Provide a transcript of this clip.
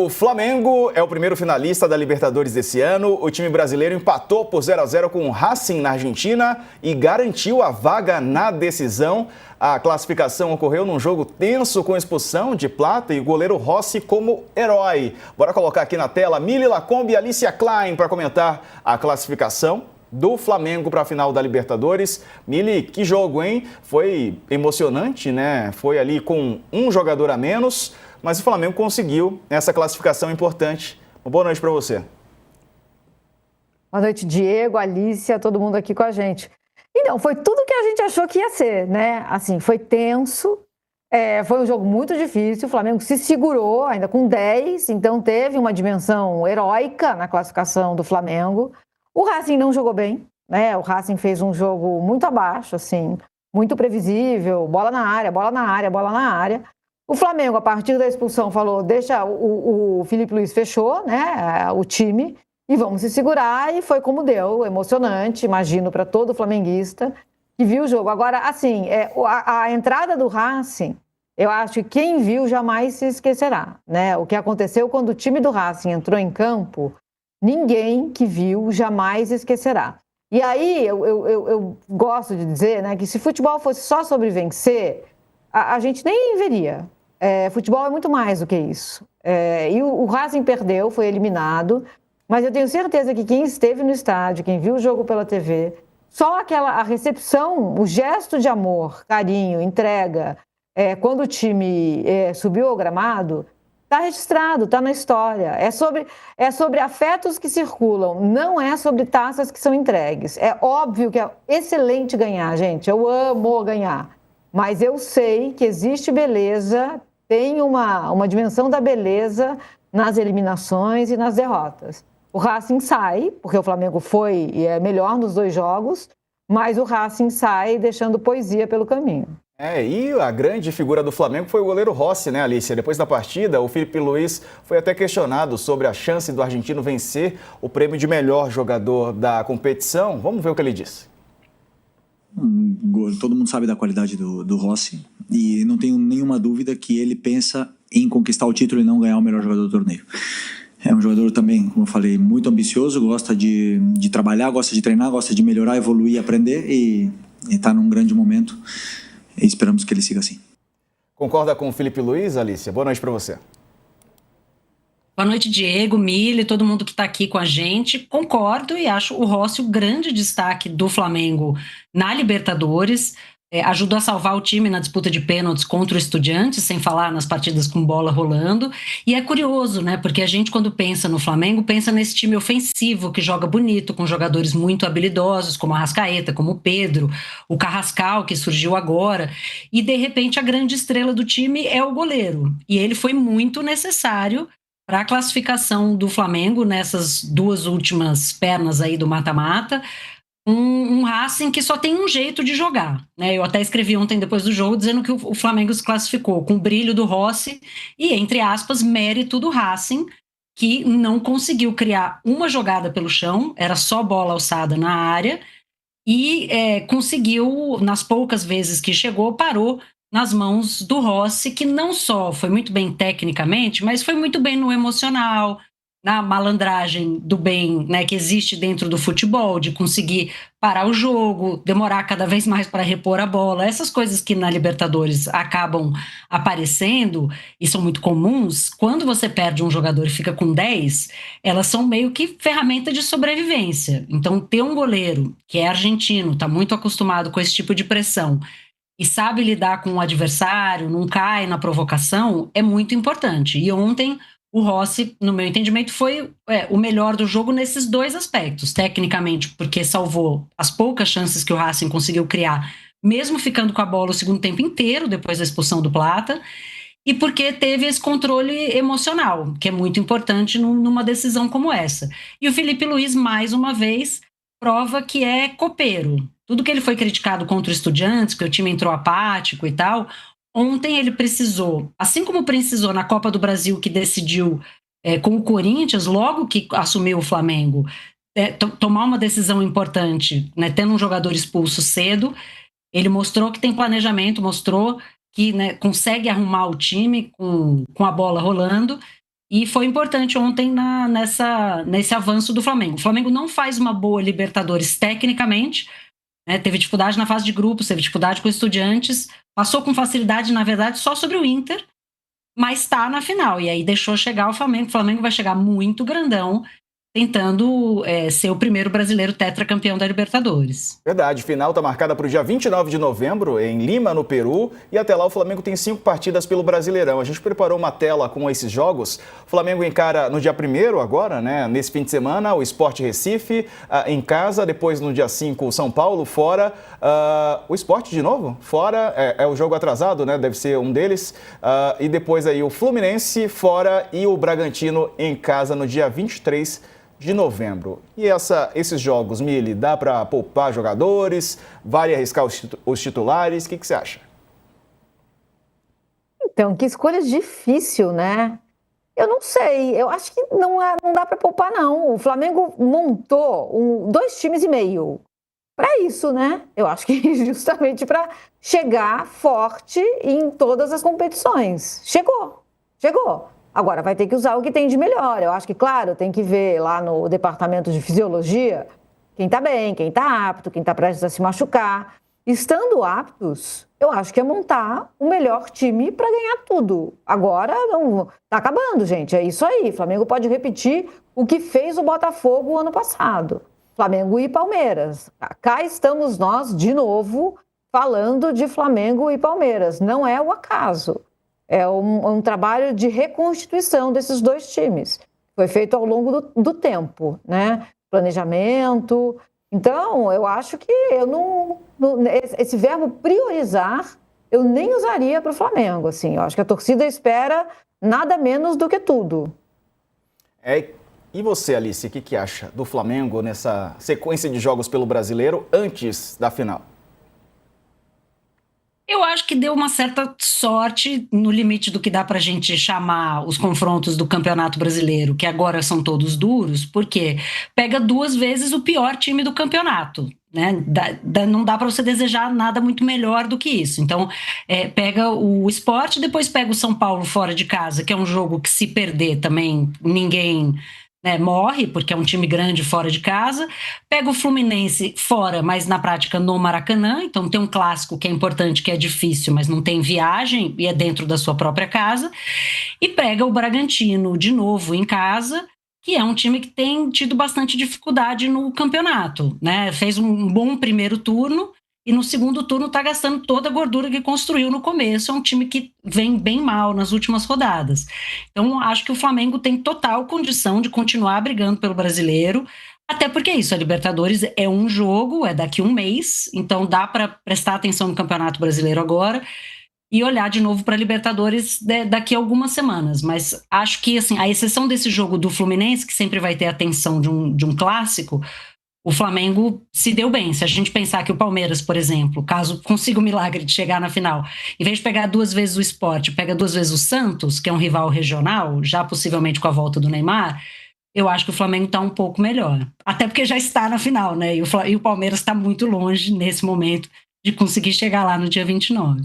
O Flamengo é o primeiro finalista da Libertadores desse ano. O time brasileiro empatou por 0-0 com o Racing na Argentina e garantiu a vaga na decisão. A classificação ocorreu num jogo tenso com expulsão de Plata e o goleiro Rossi como herói. Bora colocar aqui na tela Mili Lacombe e Alicia Klein para comentar a classificação do Flamengo para a final da Libertadores. Mili, que jogo, hein? Foi emocionante, né? Foi ali com um jogador a menos, mas o Flamengo conseguiu essa classificação importante. Uma boa noite para você. Boa noite, Diego, Alicia, todo mundo aqui com a gente. Então, foi tudo que a gente achou que ia ser, né? Assim, foi tenso, foi um jogo muito difícil, o Flamengo se segurou ainda com 10, então teve uma dimensão heróica na classificação do Flamengo. O Racing não jogou bem, né? O Racing fez um jogo muito abaixo, assim, muito previsível, bola na área, bola na área, bola na área. O Flamengo, a partir da expulsão, falou, deixa, o Filipe Luís fechou, né, o time, e vamos se segurar, e foi como deu, emocionante, imagino, para todo flamenguista que viu o jogo. Agora, assim, a entrada do Racing, eu acho que quem viu jamais se esquecerá, né? O que aconteceu quando o time do Racing entrou em campo, ninguém que viu jamais esquecerá. E aí, eu gosto de dizer, né, que se futebol fosse só sobre vencer, a gente nem veria. Futebol é muito mais do que isso. E o Racing perdeu, foi eliminado, mas eu tenho certeza que quem esteve no estádio, quem viu o jogo pela TV, só a recepção, o gesto de amor, carinho, entrega, quando o time subiu ao gramado, está registrado, está na história. É sobre afetos que circulam, não é sobre taças que são entregues. É óbvio que é excelente ganhar, gente. Eu amo ganhar. Mas eu sei que existe beleza, tem uma dimensão da beleza nas eliminações e nas derrotas. O Racing sai, porque o Flamengo foi e é melhor nos dois jogos, mas o Racing sai deixando poesia pelo caminho. E a grande figura do Flamengo foi o goleiro Rossi, né, Alicia? Depois da partida, o Filipe Luís foi até questionado sobre a chance do argentino vencer o prêmio de melhor jogador da competição. Vamos ver o que ele disse. Todo mundo sabe da qualidade do Rossi e não tenho nenhuma dúvida que ele pensa em conquistar o título e não ganhar o melhor jogador do torneio. É um jogador também, como eu falei, muito ambicioso, gosta de trabalhar, gosta de treinar, gosta de melhorar, evoluir, aprender e está num grande momento. E esperamos que ele siga assim. Concorda com o Filipe Luís, Alicia? Boa noite para você. Boa noite, Diego, Mili, todo mundo que está aqui com a gente. Concordo e acho o Rossi o grande destaque do Flamengo na Libertadores. Ajudou a salvar o time na disputa de pênaltis contra o Estudiantes, sem falar nas partidas com bola rolando. E é curioso, né? Porque a gente, quando pensa no Flamengo, pensa nesse time ofensivo que joga bonito, com jogadores muito habilidosos, como a Arrascaeta, como o Pedro, o Carrascal, que surgiu agora. E, de repente, a grande estrela do time é o goleiro. E ele foi muito necessário para a classificação do Flamengo nessas duas últimas pernas aí do mata-mata. Um Racing que só tem um jeito de jogar, né? Eu até escrevi ontem depois do jogo dizendo que o Flamengo se classificou com o brilho do Rossi e, entre aspas, mérito do Racing, que não conseguiu criar uma jogada pelo chão, era só bola alçada na área e conseguiu, nas poucas vezes que chegou, parou nas mãos do Rossi, que não só foi muito bem tecnicamente, mas foi muito bem no emocional, na malandragem do bem, né, que existe dentro do futebol, de conseguir parar o jogo, demorar cada vez mais para repor a bola, essas coisas que na Libertadores acabam aparecendo e são muito comuns, quando você perde um jogador e fica com 10, elas são meio que ferramenta de sobrevivência. Então, ter um goleiro que é argentino, está muito acostumado com esse tipo de pressão, e sabe lidar com o adversário, não cai na provocação, é muito importante. E ontem o Rossi, no meu entendimento, foi o melhor do jogo nesses dois aspectos. Tecnicamente, porque salvou as poucas chances que o Racing conseguiu criar, mesmo ficando com a bola o segundo tempo inteiro, depois da expulsão do Plata, e porque teve esse controle emocional, que é muito importante numa decisão como essa. E o Filipe Luís, mais uma vez, prova que é copeiro. Tudo que ele foi criticado contra o Estudiantes, que o time entrou apático e tal, ontem ele precisou, assim como precisou na Copa do Brasil, que decidiu com o Corinthians, logo que assumiu o Flamengo, tomar uma decisão importante, né, tendo um jogador expulso cedo, ele mostrou que tem planejamento, mostrou que, né, consegue arrumar o time com a bola rolando, E foi importante ontem nesse avanço do Flamengo. O Flamengo não faz uma boa Libertadores tecnicamente, né? Teve dificuldade na fase de grupos, teve dificuldade com Estudiantes, passou com facilidade, na verdade, só sobre o Inter, mas está na final. E aí deixou chegar o Flamengo. O Flamengo vai chegar muito grandão, tentando ser o primeiro brasileiro tetracampeão da Libertadores. Verdade, final está marcada para o dia 29 de novembro, em Lima, no Peru, e até lá o Flamengo tem 5 partidas pelo Brasileirão. A gente preparou uma tela com esses jogos. O Flamengo encara no dia 1º agora, né, nesse fim de semana, o Sport Recife em casa, depois no dia 5 o São Paulo fora, o Sport de novo, fora, é o jogo atrasado, né, deve ser um deles, e depois aí o Fluminense fora e o Bragantino em casa no dia 23 de novembro. E esses jogos, Mili, dá para poupar jogadores? Vale arriscar os titulares? O que você acha? Então, que escolha difícil, né? Eu não sei, eu acho que não dá para poupar, não. O Flamengo montou 2 times e meio para isso, né? Eu acho que justamente para chegar forte em todas as competições. Chegou. Agora vai ter que usar o que tem de melhor. Eu acho que, claro, tem que ver lá no departamento de fisiologia quem está bem, quem está apto, quem está prestes a se machucar. Estando aptos, eu acho que é montar o melhor time para ganhar tudo. Agora não tá acabando, gente. É isso aí. Flamengo pode repetir o que fez o Botafogo ano passado. Flamengo e Palmeiras. Cá estamos nós de novo falando de Flamengo e Palmeiras. Não é o acaso. É um trabalho de reconstituição desses 2 times. Foi feito ao longo do tempo, né? Planejamento. Então, eu acho que esse verbo priorizar, eu nem usaria para o Flamengo. Assim. Eu acho que a torcida espera nada menos do que tudo. E você, Alice, o que acha do Flamengo nessa sequência de jogos pelo Brasileiro antes da final? Eu acho que deu uma certa sorte no limite do que dá para a gente chamar os confrontos do Campeonato Brasileiro, que agora são todos duros, porque pega 2 vezes o pior time do campeonato, né? Não dá para você desejar nada muito melhor do que isso. Então, pega o Sport, depois pega o São Paulo fora de casa, que é um jogo que, se perder também, ninguém... morre, porque é um time grande fora de casa, pega o Fluminense fora, mas na prática no Maracanã, então tem um clássico que é importante, que é difícil, mas não tem viagem e é dentro da sua própria casa, e pega o Bragantino de novo em casa, que é um time que tem tido bastante dificuldade no campeonato, né? Fez um bom primeiro turno, e no segundo turno está gastando toda a gordura que construiu no começo. É um time que vem bem mal nas últimas rodadas. Então, acho que o Flamengo tem total condição de continuar brigando pelo Brasileiro, até porque isso, a Libertadores é um jogo, é daqui 1 mês, então dá para prestar atenção no Campeonato Brasileiro agora e olhar de novo para a Libertadores daqui a algumas semanas. Mas acho que, assim, a exceção desse jogo do Fluminense, que sempre vai ter a atenção de um clássico, o Flamengo se deu bem. Se a gente pensar que o Palmeiras, por exemplo, caso consiga o milagre de chegar na final, em vez de pegar 2 vezes o Sport, pega 2 vezes o Santos, que é um rival regional, já possivelmente com a volta do Neymar, eu acho que o Flamengo está um pouco melhor. Até porque já está na final, né? E o Palmeiras está muito longe, nesse momento, de conseguir chegar lá no dia 29.